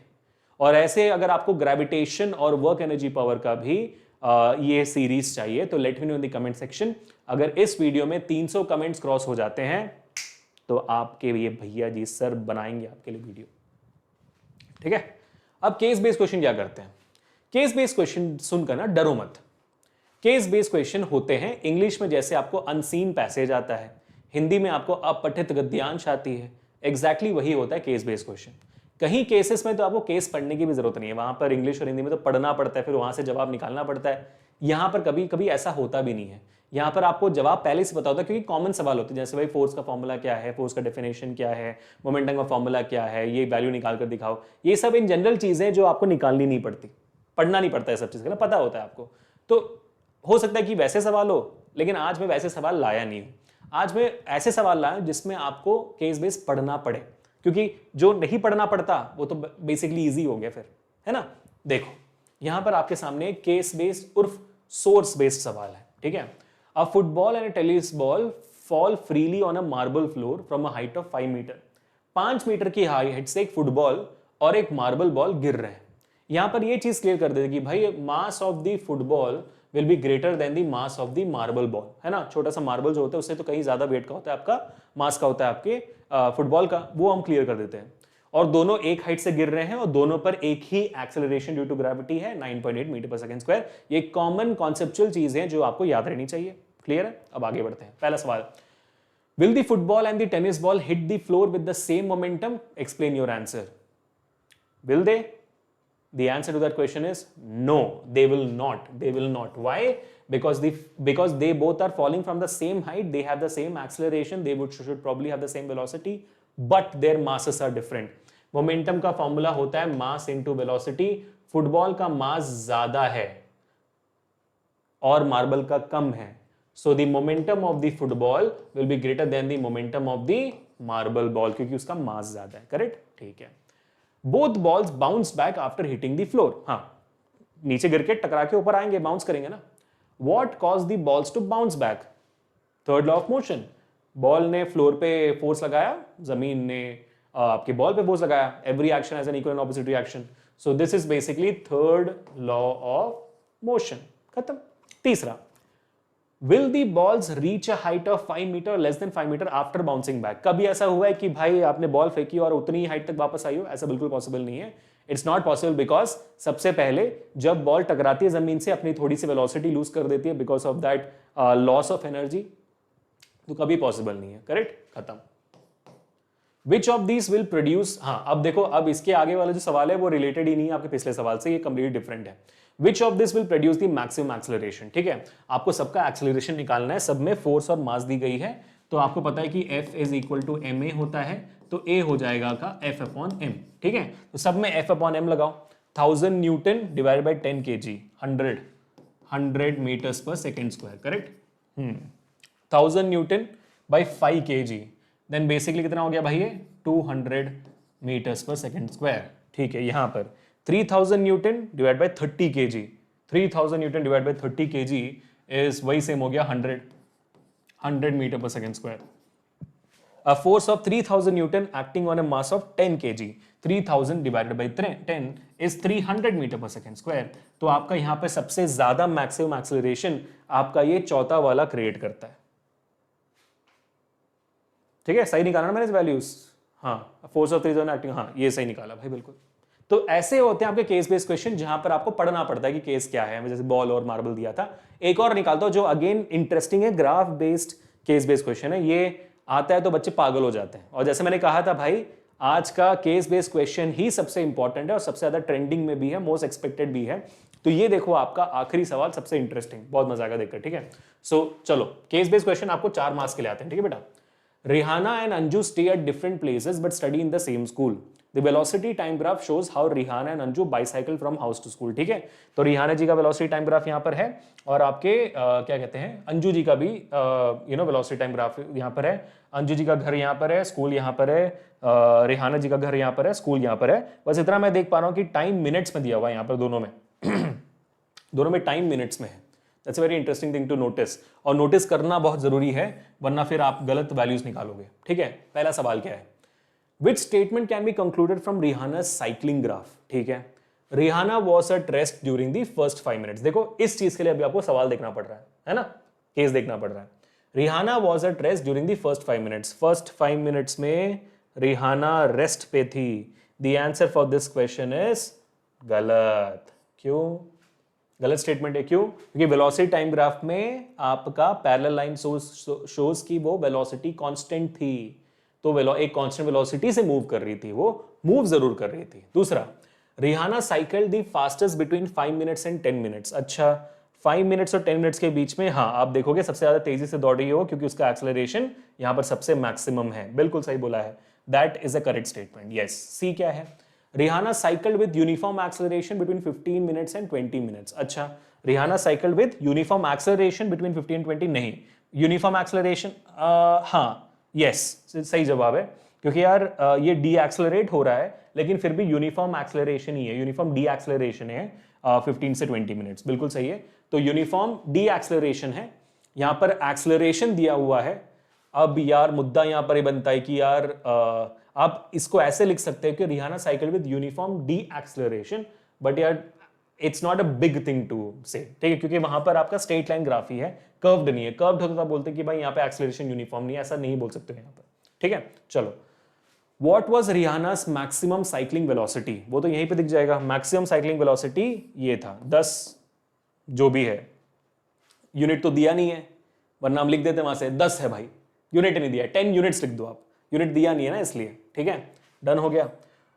और ऐसे अगर आपको ग्रेविटेशन और वर्क एनर्जी पावर का भी ये सीरीज चाहिए तो let me know in the comment section. अगर इस वीडियो में 300 कमेंट्स क्रॉस हो जाते हैं तो आपके ये भैया जी सर बनाएंगे आपके लिए वीडियो, ठीक है। अब केस बेस्ड क्वेश्चन क्या करते हैं? केस बेस्ड क्वेश्चन सुनकर ना डरो मत। केस बेस्ड क्वेश्चन होते हैं, इंग्लिश में जैसे आपको अनसीन पैसेज आता है, हिंदी में आपको अपठित गद्यांश आती है, एग्जैक्टली वही होता है केस बेस्ड क्वेश्चन। कहीं केसेस में तो आपको केस पढ़ने की भी जरूरत नहीं है, वहां पर इंग्लिश और हिंदी में तो पढ़ना पड़ता है, फिर वहां से जवाब निकालना पड़ता है। यहां पर कभी कभी ऐसा होता भी नहीं है, यहां पर आपको जवाब पहले से पता होता है, क्योंकि कॉमन सवाल होते हैं, जैसे भाई फोर्स का फॉर्मूला क्या है, फोर्स का डेफिनेशन क्या है, मोमेंटम का फॉर्मूला क्या है, ये वैल्यू निकाल कर दिखाओ। ये सब इन जनरल चीजें जो आपको निकालनी नहीं पड़ती, पढ़ना नहीं पड़ता है, सब चीज का ना पता होता है आपको। तो हो सकता है कि वैसे सवाल हो, लेकिन आज मैं वैसे सवाल लाया नहीं हूं। आज मैं ऐसे सवाल लाया जिसमें आपको केस बेस पढ़ना पड़े, क्योंकि जो नहीं पढ़ना पड़ता वो तो बेसिकली इजी हो गया फिर, है ना। देखो यहां पर आपके सामने केस बेस्ड उर्फ सोर्स बेस्ड सवाल है, ठीक है। A football and a tennis ball fall freely on a marble floor from a height of 5 metre. 5 metre की हाइट से एक फुटबॉल और एक मार्बल बॉल गिर रहे हैं। यहां पर ये चीज क्लियर कर देते कि भाई mass of the football will be greater than the mass of the marble ball, है ना। छोटा सा मार्बल जो होता है उससे तो कहीं ज्यादा वेट का होता है, आपका मास का होता है आपके फुटबॉल का, वो हम क्लियर कर देते हैं। और दोनों एक हाइट से गिर रहे हैं और दोनों पर एक ही एक्सेलरेशन ड्यू टू ग्रेविटी है, 9.8 मीटर पर सेकंड स्क्वायर। ये कॉमन कॉन्सेप्चुअल चीज है जो आपको याद रहनी चाहिए। क्लियर है? अब आगे बढ़ते हैं। पहला सवाल, will the football and the tennis ball hit the floor with the same momentum? Explain your answer. Will they? The answer to that question is no, they will not. They will not. Why? Because they both are falling from the same height. They have the same acceleration. They should probably have the same velocity, but their masses are different. Momentum का formula होता है mass into velocity. Football का मास ज्यादा है और marble का कम है. So the momentum of the football will be greater than the momentum of the marble ball क्योंकि उसका मास ज्यादा है. करेक्ट? ठीक है. Both balls bounce back after hitting the floor. हाँ, नीचे गिर के टकरा के ऊपर आएंगे, बाउंस करेंगे ना. What caused the balls to bounce back? Third law of motion. Ball ने फ्लोर पे फोर्स लगाया, जमीन ने आपके बॉल पे फोर्स लगाया. Every action has an equal and opposite reaction. So this is basically third law of motion. खत्म. तीसरा, will the balls reach a height of 5 meter or less than 5 meter after bouncing back? कभी ऐसा हुआ है कि भाई आपने ball फेंकी और उतनी हाइट तक वापस आई हो? ऐसा बिल्कुल पॉसिबल नहीं है. इट्स नॉट पॉसिबल बिकॉज सबसे पहले जब बॉल टकराती है जमीन से अपनी थोड़ी सी वेलोसिटी लूज कर देती है because of that loss of energy. तो कभी पॉसिबल नहीं है. करेक्ट? खत्म. Which of these will produce, हाँ अब देखो, अब इसके आगे वाला जो सवाल है वो रिलेटेड ही नहीं है आपके पिछले सवाल से, ये कंप्लीट डिफरेंट है. Which of this will produce the maximum acceleration? ठीक है, आपको सबका एक्सेलरेशन निकालना है, सब में फोर्स और मास दी गई है. तो आपको पता है कि F is equal to ma होता है, तो A हो जाएगा का F अपॉन m. ठीक है, तो सब में F अपॉन m लगाओ. 1000 newton divide by 10 kg, 100 meters per second square, correct. 1000 newton by 5 kg, then basically कितना हो गया भाई ये 200 meters per second square. ठीक है, यहां पर 3000 Newton divide bye 30 kg, 3000 Newton divide bye 30 kg is वही सेम हो गया 100 meter per second square. A force of 3000 Newton acting on a mass of 10 kg, 3000 divided by 10 is 300 meter per second square. तो आपका यहां पे सबसे ज्यादा maximum acceleration आपका ये चौथा वाला क्रिएट करता है. ठीक है, सही निकाला ना मैंने वैल्यूज. हाँ, फोर्स ऑफ 3000 एक्टिंग, हाँ ये सही निकाला भाई, बिल्कुल. तो ऐसे होते हैं आपके केस बेस्ड क्वेश्चन जहां पर आपको पढ़ना पड़ता है कि केस क्या है. जैसे बॉल और मार्बल दिया था. एक और निकालता हूं जो अगेन इंटरेस्टिंग है, graph based case based question है. ये आता है तो बच्चे पागल हो जाते हैं. और जैसे मैंने कहा था भाई, आज का केस बेस्ड क्वेश्चन ही सबसे इंपॉर्टेंट है और सबसे ज्यादा ट्रेंडिंग में भी है, मोस्ट एक्सपेक्टेड भी है. तो ये देखो आपका आखिरी सवाल सबसे इंटरेस्टिंग, बहुत मजा आएगा देखकर. ठीक है, सो चलो केस बेस्ड क्वेश्चन आपको 4 मार्क्स के लिए आते हैं. ठीक है बेटा. Rihanna and Anju stay at different places but study in the same school. The velocity time graph shows how Rihanna and Anju bicycle from house to school. ठीक है, तो रिहाना जी का velocity time graph यहाँ पर है और आपके क्या कहते हैं अंजू जी का भी velocity time graph यहाँ पर है. अंजू जी का घर यहाँ पर है, स्कूल यहाँ पर है, रिहाना जी का घर यहाँ पर है, स्कूल यहाँ पर है. बस इतना मैं देख पा रहा हूँ कि टाइम मिनट्स में दिया हुआ है यहाँ पर दोनों में. दोनों में टाइम मिनट्स में है. That's a very interesting thing to notice, और नोटिस करना बहुत जरूरी है वरना फिर आप गलत वैल्यूज निकालोगे. ठीक है, पहला सवाल क्या है, which statement can be concluded from Rihanna cycling graph. ठीक है, Rihanna was at rest during the first 5 minutes. देखो इस चीज के लिए अभी आपको सवाल देखना पड़ रहा है ना, केस देखना पड़ रहा है. Rihanna was at rest during the first 5 minutes. First 5 minutes में रिहाना रेस्ट पे थी. The answer for this question is गलत. क्यों गलत स्टेटमेंट है? क्यों? क्योंकि वेलोसिटी टाइम ग्राफ में आपका पैरेलल लाइन शोज की वो वेलोसिटी कांस्टेंट थी, तो एक कांस्टेंट वेलोसिटी से मूव कर रही थी, वो मूव जरूर कर रही थी. दूसरा, Rihanna cycle the fastest between 5 minutes and 10 minutes. अच्छा, 5 minutes और 10 minutes के बीच में, हाँ आप देखोगे सबसे ज्यादा तेजी से दौड़ रही हो क्योंकि उसका एक्सेलरेशन यहां पर सबसे मैक्सिमम है. बिल्कुल सही बोला है, that is a correct statement. Yes, C क्या है, Rihanna cycled with uniform acceleration between 15 minutes and 20 minutes. अच्छा, Rihanna cycled with uniform acceleration between 15 and 20 नहीं, यूनिफॉर्म एक्सेलरेशन हाँ यस सही जवाब है, क्योंकि यार ये डी एक्सेलरेट हो रहा है लेकिन फिर भी यूनिफॉर्म एक्सेलरेशन ही है, यूनिफॉर्म डी एक्सेलरेशन है 15 से 20 minutes. बिल्कुल सही है, तो यूनिफॉर्म डी एक्सेलरेशन है, यहां पर एक्सेलरेशन दिया हुआ है. अब यार मुद्दा यहां पर ये बनता है कि यार आप इसको ऐसे लिख सकते हैं कि Rihanna cycle with uniform D acceleration, but यार it's not a big thing to say. ठीक है, क्योंकि वहां पर आपका स्ट्रेट लाइन ग्राफ ही है, कर्व्ड नहीं है. कर्व्ड होता तो बोलते कि भाई यहाँ पे एक्सेलरेशन यूनिफॉर्म नहीं है, ऐसा नहीं बोल सकते यहाँ पर. ठीक है, चलो, what was Rihana's maximum cycling velocity, वो तो यहीं पे दिख जाएगा. मैक्सिमम साइक्लिंग वेलोसिटी ये था 10, जो भी है, यूनिट तो दिया नहीं है वरना हम लिख देते वहां से 10 है भाई, यूनिट नहीं दिया, 10 units लिख दो आप, यूनिट दिया नहीं है ना इसलिए. ठीक है, डन हो गया.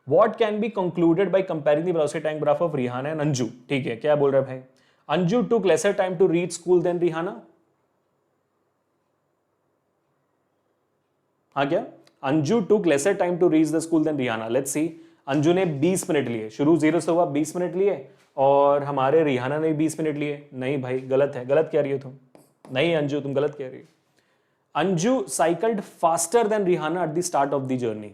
What can be concluded by comparing the velocity time graph of Rihanna and Anju? ठीक है, क्या बोल रहा है भाई, Anju took lesser time to reach school than Rihanna. हाँ क्या, Anju took lesser time to reach the school than Rihanna. Let's see. Anju ने 20 मिनट लिए, शुरू 0 से हुआ, 20 मिनट लिए, और हमारे रिहाना ने 20 मिनट लिए. नहीं भाई गलत है, गलत कह रही हो तुम. नहीं अंजू तुम गलत कह रही हो. Anju cycled faster than Rihanna at the start of the journey.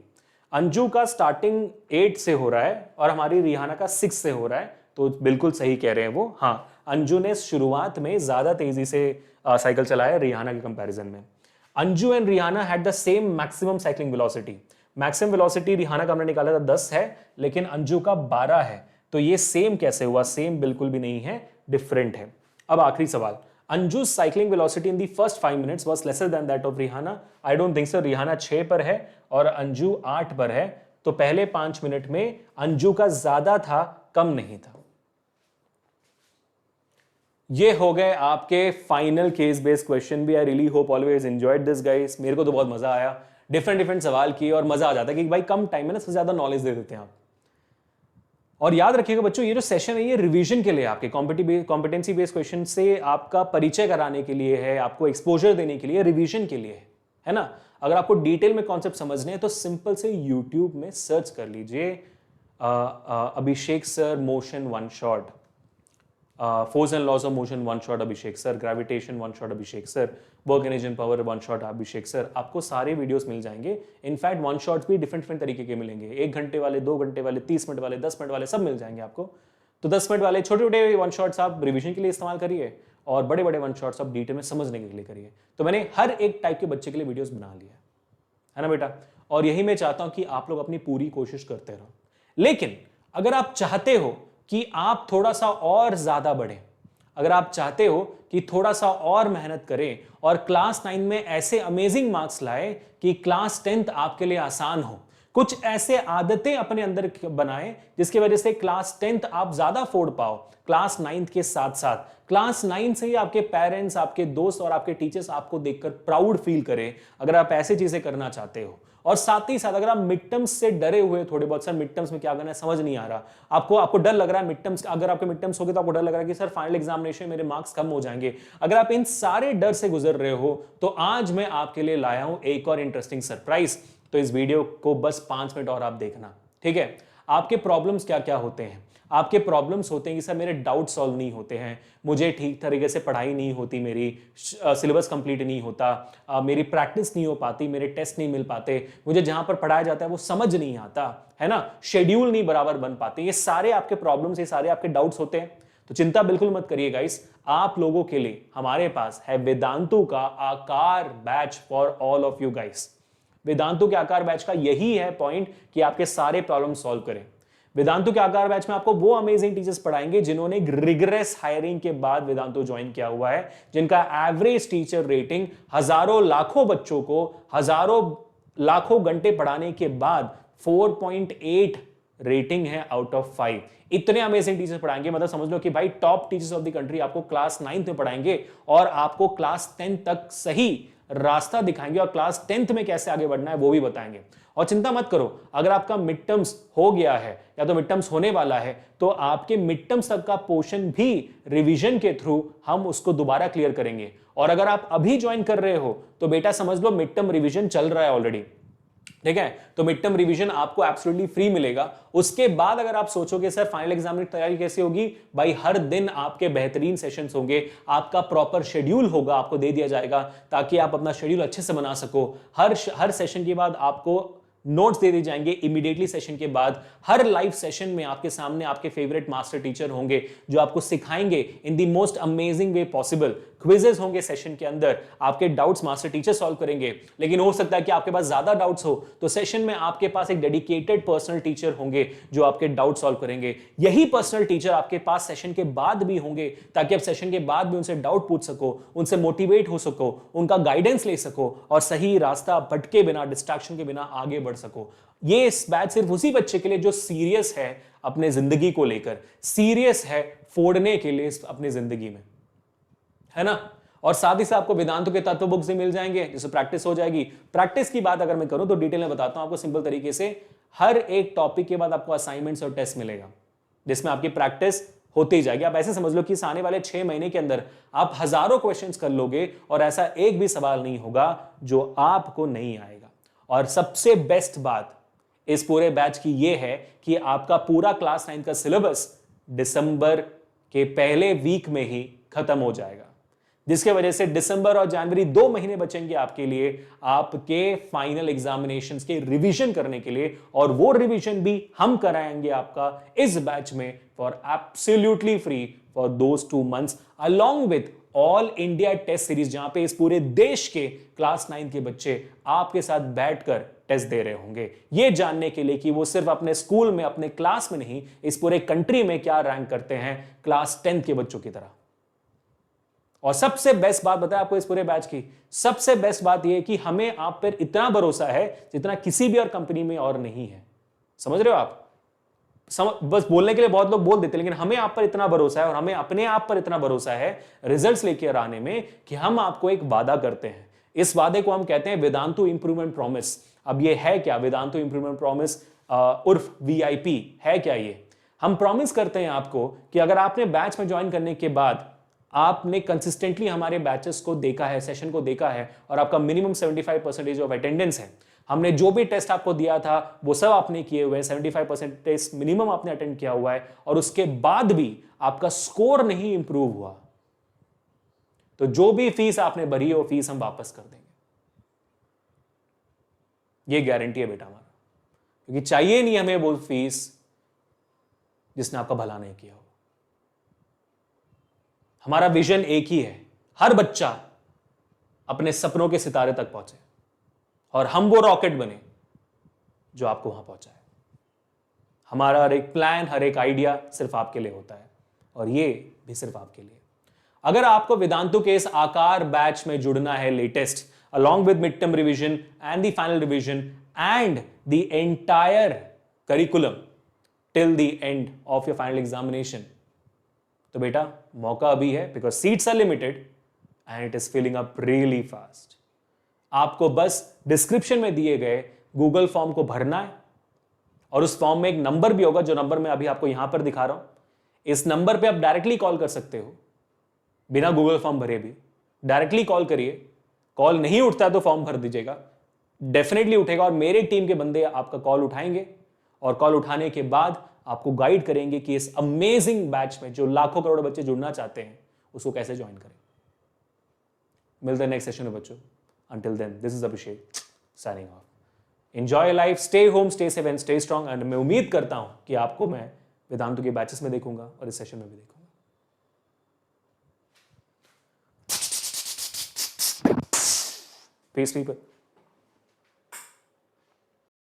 Anju का स्टार्टिंग 8 से हो रहा है और हमारी रिहाना का 6 से हो रहा है, तो बिल्कुल सही कह रहे हैं वो. हाँ, अंजू ने शुरुआत में ज्यादा तेजी से साइकिल चलाया रिहाना के कंपैरिजन में. Anju and Rihanna had the same maximum cycling velocity. Maximum velocity Rihanna का हमने निकाला था 10 है, लेकिन अंजू का 12 है. तो ये सेम कैसे हुआ? सेम बिल्कुल भी नहीं है, डिफरेंट है. अब आखिरी सवाल, Anju's cycling velocity in the first 5 minutes was lesser than that of Rihanna. I don't think so. Rihanna 6 पर है और अंजू 8 पर है, तो पहले 5 मिनट में अंजू का ज्यादा था, कम नहीं था. ये हो गए आपके फाइनल केस बेस्ड क्वेश्चन भी. I really hope always enjoyed this guys. मेरे को तो बहुत मजा आया, डिफरेंट सवाल किए और मजा आ जाता है कि भाई कम टाइम में ना सबसे ज्यादा नॉलेज दे देते हैं आप. और याद रखिएगा बच्चों, ये जो सेशन है ये रिवीजन के लिए, आपके कॉम्पिटेंसी बेस्ड क्वेश्चन से आपका परिचय कराने के लिए है, आपको एक्सपोजर देने के लिए, रिवीजन के लिए है ना. अगर आपको डिटेल में कॉन्सेप्ट समझने हैं तो सिंपल से यूट्यूब में सर्च कर लीजिए Abhishek sir motion one shot, force and laws of motion one shot Abhishek sir, gravitation one shot Abhishek sir, work energy and power one shot Abhishek sir. आपको सारे वीडियोस मिल जाएंगे। इनफैक्ट वन शॉट्स भी डिफरेंट डिफरेंट तरीके के मिलेंगे, 1 घंटे वाले, 2 घंटे वाले, 30 मिनट वाले, 10 मिनट वाले, सब मिल जाएंगे आपको। तो 10 मिनट वाले छोटे छोटे वन शॉट्स आप रिविजन के लिए इस्तेमाल करिए और बड़े बड़े वन शॉट्स आप डिटेल में समझने के लिए करिए। तो मैंने हर एक टाइप के बच्चे के लिए वीडियोस बना लिया है ना बेटा, और यही मैं चाहता हूं कि आप लोग अपनी पूरी कोशिश करते रहो। लेकिन अगर आप चाहते हो कि आप थोड़ा सा और ज्यादा बढ़े, अगर आप चाहते हो कि थोड़ा सा और मेहनत करें और क्लास 9 में ऐसे अमेजिंग मार्क्स लाए कि क्लास 10th आपके लिए आसान हो, कुछ ऐसे आदतें अपने अंदर बनाएं जिसकी वजह से क्लास 10th आप ज्यादा फोड़ पाओ क्लास 9th के साथ साथ, क्लास 9 से ही आपके पेरेंट्स, आपके दोस्त और आपके टीचर्स आपको देखकर प्राउड फील करें। अगर आप ऐसी चीजें करना चाहते हो, और साथ ही साथ अगर आप मिड टर्म्स से डरे हुए थोड़े बहुत, सर मिड टर्म्स में क्या करना है समझ नहीं आ रहा, आपको डर लग रहा है मिड टर्म्स, अगर आपके मिड टर्म्स हो गए तो आपको डर लग रहा है कि सर फाइनल एग्जामिनेशन में मेरे मार्क्स कम हो जाएंगे, अगर आप इन सारे डर से गुजर रहे हो तो आज मैं आपके लिए लाया हूं एक और इंटरेस्टिंग सरप्राइज। तो इस वीडियो को बस 5 मिनट और आप देखना, ठीक है। आपके प्रॉब्लम्स क्या क्या होते हैं? आपके प्रॉब्लम्स होते हैं कि सर मेरे डाउट सॉल्व नहीं होते हैं, मुझे ठीक तरीके से पढ़ाई नहीं होती, मेरी सिलेबस कंप्लीट नहीं होता, मेरी प्रैक्टिस नहीं हो पाती, मेरे टेस्ट नहीं मिल पाते, मुझे जहां पर पढ़ाया जाता है वो समझ नहीं आता है ना, शेड्यूल नहीं बराबर बन पाते। ये सारे आपके प्रॉब्लम्स, ये सारे आपके डाउट्स होते हैं। तो चिंता बिल्कुल मत करिए गाइस, आप लोगों के लिए हमारे पास है वेदांतु का आकार batch for all of you guys. Vedantu के आकार बैच का यही है पॉइंट कि आपके सारे प्रॉब्लम सॉल्व करें। वेदांतु के आकार बैच में आपको वो अमेजिंग टीचर्स पढ़ाएंगे जिन्होंने रिगरस हायरिंग के बाद वेदांतु ज्वाइन किया हुआ है, जिनका एवरेज टीचर रेटिंग हजारों लाखों बच्चों को हजारों लाखों घंटे पढ़ाने के बाद 4.8 रेटिंग है आउट ऑफ 5। इतने अमेजिंग टीचर्स पढ़ाएंगे, मतलब समझ लो कि भाई top teachers of the country आपको क्लास 9th में पढ़ाएंगे और आपको क्लास 10 तक सही रास्ता दिखाएंगे और क्लास 10th में कैसे आगे बढ़ना है वो भी बताएंगे। और चिंता मत करो, अगर आपका मिड टर्म्स हो गया है या तो मिड टर्म्स होने वाला है तो आपके मिड टर्म्स तक का पोर्शन भी रिवीजन के थ्रू हम उसको दोबारा क्लियर करेंगे। और अगर आप अभी ज्वाइन कर रहे हो तो बेटा समझ लो मिड टर्म रिवीजन चल रहा है ऑलरेडी, ठीक है। तो मिड टर्म रिवीजन आपको एब्सोल्युटली फ्री मिलेगा। उसके बाद अगर आप सोचोगे सर फाइनल एग्जाम की तैयारी कैसे होगी, भाई हर दिन आपके बेहतरीन सेशंस होंगे, आपका प्रॉपर शेड्यूल होगा, आपको दे दिया जाएगा ताकि आप अपना शेड्यूल अच्छे से बना सको। हर सेशन के बाद आपको नोट्स दे दिए जाएंगे इमीडिएटली सेशन के बाद। हर लाइव सेशन में आपके सामने आपके फेवरेट मास्टर टीचर होंगे जो आपको सिखाएंगे in the most amazing way possible. Quizzes होंगे सेशन के अंदर, आपके डाउट्स मास्टर टीचर सॉल्व करेंगे। लेकिन हो सकता है कि आपके पास ज्यादा डाउट्स हो तो सेशन में आपके पास एक डेडिकेटेड पर्सनल टीचर होंगे जो आपके डाउट सॉल्व करेंगे। यही पर्सनल टीचर आपके पास सेशन के बाद भी होंगे ताकि आप सेशन के बाद भी उनसे डाउट पूछ सको, उनसे मोटिवेट हो सको, उनका गाइडेंस ले सको और सही रास्ता भटके बिना, डिस्ट्रैक्शन के बिना आगे बढ़ सको। ये इस बैच सिर्फ उसी बच्चे के लिए जो सीरियस है अपने जिंदगी को लेकर, सीरियस है फोड़ने के लिए अपनी जिंदगी में, है ना। और साथ ही साथ आपको वेदांतु के तत्व बुक्स भी मिल जाएंगे जिससे प्रैक्टिस हो जाएगी। प्रैक्टिस की बात अगर मैं करूं तो डिटेल में बताता हूं आपको सिंपल तरीके से। हर एक टॉपिक के बाद आपको असाइनमेंट्स और टेस्ट मिलेगा जिसमें आपकी प्रैक्टिस होती जाएगी। आप ऐसे समझ लो कि इस आने वाले 6 महीने के अंदर आप हजारों क्वेश्चंस कर लोगे और ऐसा एक भी सवाल नहीं होगा जो आपको नहीं आएगा। और सबसे बेस्ट बात इस पूरे बैच की यह है कि आपका पूरा क्लास 9 का सिलेबस दिसंबर के पहले वीक में ही खत्म हो जाएगा, जिसके वजह से दिसंबर और जनवरी 2 महीने बचेंगे आपके लिए आपके फाइनल एग्जामिनेशंस के रिवीजन करने के लिए। और वो रिवीजन भी हम कराएंगे आपका इस बैच में for absolutely free for those 2 months along with all India test series, जहां पे इस पूरे देश के क्लास 9 के बच्चे आपके साथ बैठकर टेस्ट दे रहे होंगे, ये जानने के लिए कि वो सिर्फ अपने स्कूल में, अपने क्लास में नहीं, इस पूरे कंट्री में क्या रैंक करते हैं क्लास 10 के बच्चों की तरह। और सबसे बेस्ट बात बताया आपको इस पूरे बैच की, सबसे बेस्ट बात यह कि हमें आप पर इतना भरोसा है जितना किसी भी और कंपनी में और नहीं है। समझ रहे हो आप? बस बोलने के लिए बहुत लोग बोल देते हैं, लेकिन हमें आप पर इतना भरोसा है और हमें अपने आप पर इतना भरोसा है रिजल्ट्स लेकर आने में कि हम आपको एक वादा करते हैं। इस वादे को हम कहते हैं वेदांतु इंप्रूवमेंट प्रॉमिस। अब ये है क्या वेदांतु इंप्रूवमेंट प्रॉमिस उर्फ VIP है क्या? ये हम प्रॉमिस करते हैं आपको कि अगर आपने बैच में ज्वाइन करने के बाद आपने कंसिस्टेंटली हमारे बैचेस को देखा है, सेशन को देखा है और आपका मिनिमम 75% ऑफ अटेंडेंस है, हमने जो भी टेस्ट आपको दिया था वो सब आपने किए हुए हैं, 75% टेस्ट मिनिमम आपने अटेंड किया हुआ है, और उसके बाद भी आपका स्कोर नहीं इंप्रूव हुआ, तो जो भी फीस आपने भरी है वो फीस हम वापस कर देंगे। ये गारंटी है बेटा हमारा, क्योंकि चाहिए नहीं हमें वो फीस जिसने आपका भला नहीं किया हो। हमारा विजन एक ही है, हर बच्चा अपने सपनों के सितारे तक पहुंचे और हम वो रॉकेट बने जो आपको वहां पहुंचाए। हमारा हर एक प्लान, हर एक आइडिया सिर्फ आपके लिए होता है, और ये भी सिर्फ आपके लिए। अगर आपको वेदांतु के इस आकार बैच में जुड़ना है latest, along with midterm revision and the final revision and the entire curriculum till the end of your final examination, तो बेटा मौका अभी है, because seats are limited and it is filling up really fast. आपको बस description में दिए गए गूगल फॉर्म को भरना है, और उस फॉर्म में एक नंबर भी होगा, जो नंबर मैं अभी आपको यहां पर दिखा रहा हूं। इस नंबर पे आप डायरेक्टली कॉल कर सकते हो, बिना गूगल फॉर्म भरे भी डायरेक्टली कॉल करिए। कॉल नहीं उठता है तो फॉर्म भर दीजिएगा, डेफिनेटली उठेगा, और मेरे टीम के बंदे आपका कॉल उठाएंगे, और कॉल उठाने के बाद आपको गाइड करेंगे कि इस अमेजिंग बैच में जो लाखों करोड़ बच्चे जुड़ना चाहते हैं उसको कैसे ज्वाइन करें। मिलते हैं नेक्स्ट सेशन में बच्चों। Until then, this is Abhishek signing off. Enjoy life, stay home, stay safe and stay strong, and मैं उम्मीद करता हूं कि आपको मैं वेदांतु के बैचेस में देखूंगा और इस सेशन में भी देखूंगा। Peace, people.